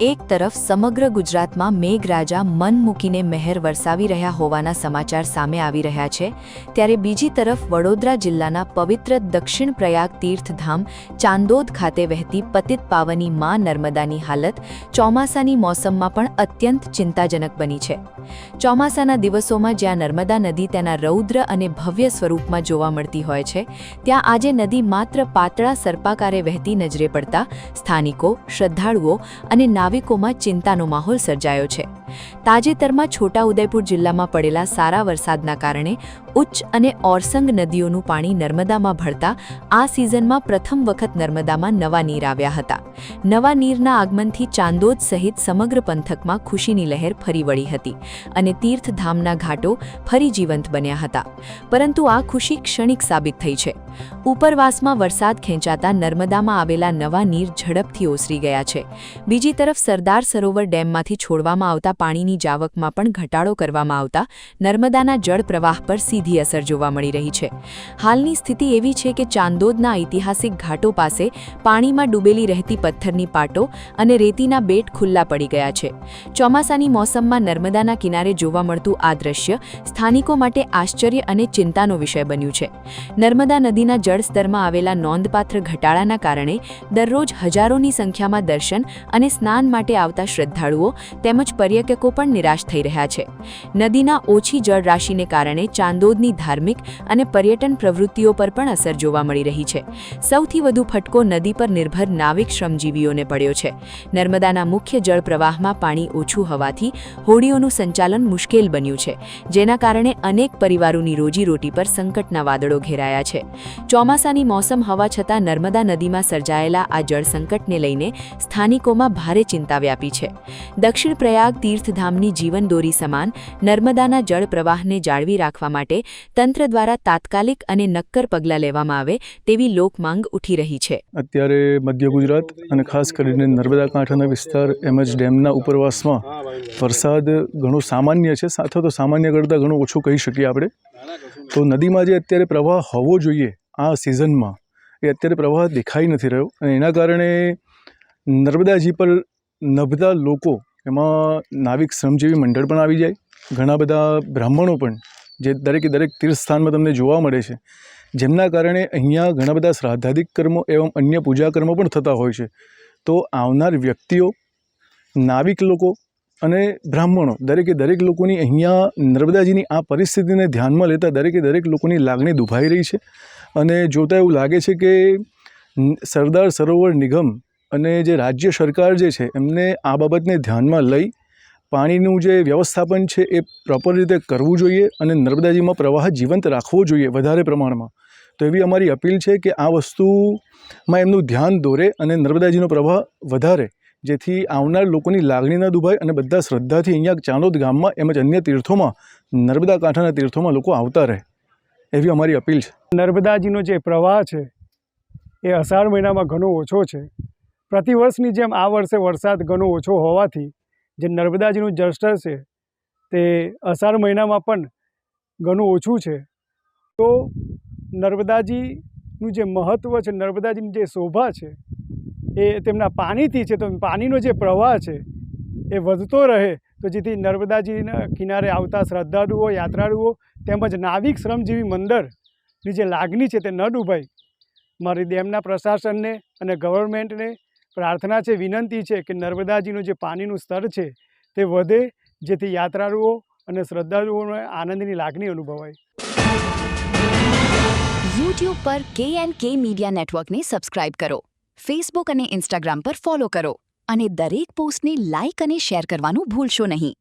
એક તરફ સમગ્ર ગુજરાતમાં મેઘરાજા મન મૂકીને મહેર વરસાવી રહ્યા હોવાના સમાચાર સામે આવી રહ્યા છે, ત્યારે બીજી તરફ વડોદરા જિલ્લાના પવિત્ર દક્ષિણ પ્રયાગ તીર્થધામ ચાંદોદ ખાતે વહેતી પતિત પાવની માં નર્મદાની હાલત ચોમાસાની મોસમમાં પણ અત્યંત ચિંતાજનક બની છે. ચોમાસાના દિવસોમાં જ્યાં નર્મદા નદી તેના રૌદ્ર અને ભવ્ય સ્વરૂપમાં જોવા મળતી હોય છે, ત્યાં આજે નદી માત્ર પાતળા સર્પાકારે વહેતી નજરે પડતા સ્થાનિકો, શ્રદ્ધાળુઓ અને નાવિકોમાં ચિંતાનો માહોલ સર્જાયો છે. તાજેતરમાં છોટાઉદેપુર જિલ્લામાં પડેલા સારા વરસાદના કારણે ઉચ્ચ અને ઓરસંગ નદીઓનું પાણી નર્મદામાં ભળતા આ સિઝનમાં પ્રથમ વખત નર્મદામાં નવા નીર આવ્યા હતા. નવા નીરના આગમનથી ચાંદોદ સહિત સમગ્ર પંથકમાં ખુશીની લહેર ફરી વળી હતી અને તીર્થધામના ઘાટો ફરી જીવંત બન્યા હતા. પરંતુ આ ખુશી ક્ષણિક સાબિત થઈ છે. ઉપરવાસમાં વરસાદ ખેંચાતા નર્મદામાં આવેલા નવા નીર ઝડપથી ઓસરી ગયા છે. બીજી તરફ સરદાર સરોવર ડેમમાંથી છોડવામાં આવતા પાણીની જાવકમાં પણ ઘટાડો કરવામાં આવતા નર્મદાના જળ પ્રવાહ પર સીધી અસર જોવા મળી રહી છે. હાલની સ્થિતિ એવી છે કે ચાંદોદના ઐતિહાસિક ઘાટો પાસે પાણીમાં ડૂબેલી રહેતી પથ્થરની પાટો અને રેતીના બેટ ખુલ્લા પડી ગયા છે. ચોમાસાની મોસમમાં નર્મદાના કિનારે જોવા મળતું આ દ્રશ્ય સ્થાનિકો માટે આશ્ચર્ય અને ચિંતાનો વિષય બન્યું છે. નર્મદા નદીના જળસ્તરમાં આવેલા નોંધપાત્ર ઘટાડાના કારણે દરરોજ હજારોની સંખ્યામાં દર્શન અને સ્નાન માટે આવતા શ્રદ્ધાળુઓ તેમજ પર્યટકો પણ નિરાશ થઈ રહ્યા છે. નદીના ઓછી જળરાશિને કારણે ચાંદોદની ધાર્મિક અને પર્યટન પ્રવૃત્તિઓ પર પણ અસર જોવા મળી રહી છે. સૌથી વધુ ફટકો નદી પર નિર્ભર નાવિક શ્રમજીવીઓને પડ્યો છે. નર્મદાના મુખ્ય જળ પ્રવાહમાં પાણી ઓછું હોવાથી હોડીઓનું સંચાલન મુશ્કેલ બન્યું છે, જેના કારણે અનેક પરિવારોની રોજીરોટી પર સંકટના વાદળો ઘેરાયા છે. ચોમાસાની મોસમ હોવા છતાં નર્મદા નદીમાં સર્જાયેલા આ જળ સંકટને લઈને સ્થાનિકોમાં ભારે ચિંતા વ્યાપી છે. દક્ષિણ પ્રયાગ તીર્થધામની જીવનદોરી સમાન નર્મદાના જળ પ્રવાહને જાળવી રાખવા માટે તંત્ર દ્વારા તાત્કાલિક અને નક્કર પગલાં લેવામાં આવે તેવી લોકમાંગ ઉઠી રહી છે. અત્યારે મધ્ય ગુજરાત અને ખાસ કરીને નર્મદા કાંઠાના વિસ્તાર એમજ ડેમના ઉપરવાસમાં વરસાદ ઘણો સામાન્ય છે, સાથે તો સામાન્ય કરતાં ઘણું ઓછું કહી શકીએ આપણે. તો નદીમાં જે અત્યારે પ્રવાહ હોવો જોઈએ આ સિઝનમાં એ અત્યારે પ્રવાહ દેખાઈ નથી રહ્યો અને એના કારણે નર્મદાજી પર નભતા લોકો, એમાં નાવિક શ્રમજીવી મંડળ પણ આવી જાય, ઘણા બધા બ્રાહ્મણો પણ જે દરેકે દરેક તીર્થસ્થાનમાં તમને જોવા મળે છે, જેમના કારણે અહીંયા ઘણા બધા શ્રાદ્ધાદિક કર્મો એવં અન્ય પૂજા કર્મો પણ થતા હોય છે. તો આવનાર વ્યક્તિઓ, નાવિક લોકો અને બ્રાહ્મણો દરેકે દરેક લોકોની અહીંયા નર્મદાજીની આ પરિસ્થિતિને ધ્યાનમાં લેતા દરેકે દરેક લોકોની લાગણી દુભાઈ રહી છે અને જોતાં એવું લાગે છે કે સરદાર સરોવર નિગમ અને જે રાજ્ય સરકાર જે છે એમને આ બાબતને ધ્યાનમાં લઈ પાણીનું જે વ્યવસ્થાપન છે એ પ્રોપર રીતે કરવું જોઈએ અને નર્મદાજીમાં પ્રવાહ જીવંત રાખવો જોઈએ વધારે પ્રમાણમાં. તો એવી અમારી અપીલ છે કે આ વસ્તુમાં એમનું ધ્યાન દોરે અને નર્મદાજીનો પ્રવાહ વધારે, જેથી આવનાર લોકોની લાગણી ન દુભાય અને બધા શ્રદ્ધાથી અહીંયા ચાંદોદ ગામમાં એમજ અન્ય તીર્થોમાં, નર્મદા કાંઠાના તીર્થોમાં લોકો આવતા રહે, એવી અમારી અપીલ છે. નર્મદાજીનો જે પ્રવાહ છે એ અષાઢ મહિનામાં ઘણો ઓછો છે. પ્રતિવર્ષની જેમ આ વર્ષે વરસાદ ઘણો ઓછો હોવાથી જે નર્મદાજીનું જળસ્તર છે તે અષાઢ મહિનામાં પણ ઘણું ઓછું છે. તો નર્મદાજીનું જે મહત્ત્વ છે, નર્મદાજીની જે શોભા છે એ તેમના પાણીથી છે. તો પાણીનો જે પ્રવાહ છે એ વધતો રહે તો જેથી નર્મદાજીના કિનારે આવતા શ્રદ્ધાળુઓ, યાત્રાળુઓ તેમજ નાવિક શ્રમજીવી મંડળની જે લાગણી છે તે ન ડૂબાય. મારી ડેમના પ્રશાસનને અને ગવર્મેન્ટને પ્રાર્થના છે, વિનંતી છે કે નર્મદાજીનું જે પાણીનું સ્તર છે તે વધે, જેથી યાત્રાળુઓ અને શ્રદ્ધાળુઓને આનંદની લાગણી અનુભવાય. YouTube પર KNK મીડિયા નેટવર્કને સબસ્ક્રાઇબ કરો, Facebook અને Instagram પર ફોલો કરો અને દરેક પોસ્ટને લાઇક અને શેર કરવાનું ભૂલશો નહીં.